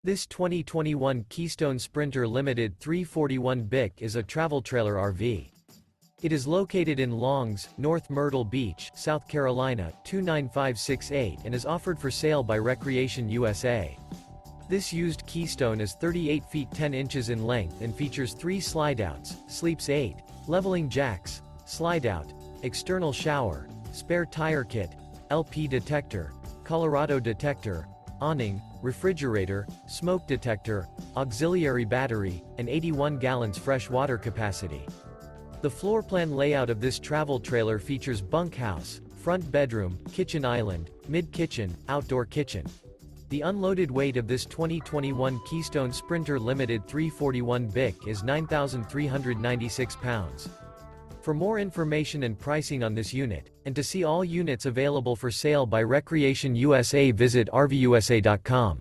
This 2021 Keystone Sprinter Limited 341 BIC is a travel trailer RV. It is located in Longs, North Myrtle Beach, South Carolina, 29568 and is offered for sale by Recreation USA. This used Keystone is 38 feet 10 inches in length and features 3 slideouts, sleeps 8, leveling jacks, slideout, external shower, spare tire kit, LP detector, Colorado detector, awning, refrigerator, smoke detector, auxiliary battery, and 81 gallons fresh water capacity. The floor plan layout of this travel trailer features bunkhouse, front bedroom, kitchen island, mid-kitchen, outdoor kitchen. The unloaded weight of this 2021 Keystone Sprinter Limited 341 BIC is 9,396 pounds. For more information and pricing on this unit, and to see all units available for sale by Recreation USA, visit RVUSA.com.